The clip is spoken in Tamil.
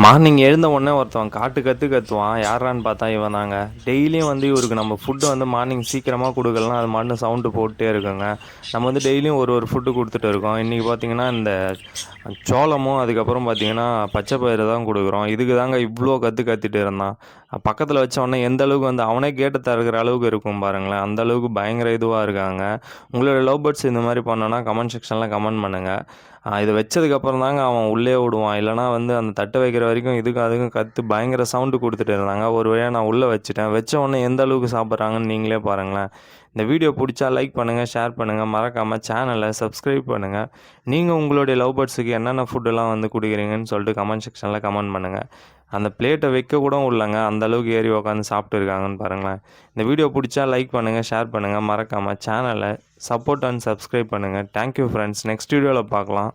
மார்னிங் எழுந்த உடனே ஒருத்தவன் காட்டு கற்று கத்துவான். யாரான்னு பார்த்தா இவன் தாங்க. டெய்லியும் வந்து இவருக்கு நம்ம ஃபுட்டு வந்து மார்னிங் சீக்கிரமாக கொடுக்கலாம், அது மாட்டுன்னு சவுண்டு போட்டுட்டே இருக்குங்க. நம்ம வந்து டெய்லியும் ஒரு ஒரு ஃபுட்டு கொடுத்துட்டு இருக்கோம். இன்றைக்கி பார்த்தீங்கன்னா இந்த சோளமும் அதுக்கப்புறம் பார்த்தீங்கன்னா பச்சை பயிறு தான் கொடுக்குறோம். இதுக்கு தாங்க இவ்வளோ கத்திட்டு இருந்தான். பக்கத்தில் வச்ச உடனே எந்த அளவுக்கு வந்து அவனே கேட்டு தருகிற அளவுக்கு இருக்கும் பாருங்களேன். அந்த அளவுக்கு பயங்கர இதுவாக இருக்காங்க. உங்களோட லவ் பேர்ட்ஸ் இந்த மாதிரி பண்ணோன்னா கமெண்ட் செக்ஷனில் கமெண்ட் பண்ணுங்கள். இதை வச்சதுக்கப்புறம் தாங்க அவன் உள்ளே விடுவான். இல்லைனா வந்து அந்த தட்டு வைக்கிற வரைக்கும் இதுக்கும் அதுக்கும் கற்று பயங்கர சவுண்டு கொடுத்துட்டு இருந்தாங்க. ஒரு வழியாக நான் உள்ளே வச்சுட்டேன். வச்ச உடனே எந்த அளவுக்கு சாப்பிட்றாங்கன்னு நீங்களே பாருங்களேன். இந்த வீடியோ பிடிச்சா லைக் பண்ணுங்கள், ஷேர் பண்ணுங்கள், மறக்காமல் சேனலை சப்ஸ்கிரைப் பண்ணுங்கள். நீங்கள் உங்களுடைய லவ் பேர்ட்ஸுக்கு என்னென்ன ஃபுட்டெல்லாம் வந்து கொடுக்குறீங்கன்னு சொல்லிட்டு கமெண்ட் செக்ஷனில் கமெண்ட் பண்ணுங்கள். அந்த பிளேட்டை வைக்க கூட விடலங்க. அந்த அளவுக்கு ஏறி உட்காந்து சாப்பிட்டு இருக்காங்கன்னு பாருங்களேன். இந்த வீடியோ பிடிச்சா லைக் பண்ணுங்கள், ஷேர் பண்ணுங்கள், மறக்காமல் சேனலை சப்போர்ட் அண்ட் சப்ஸ்கிரைப் பண்ணுங்கள். Thank you friends. நெக்ஸ்ட் வீடியோவில் பார்க்கலாம்.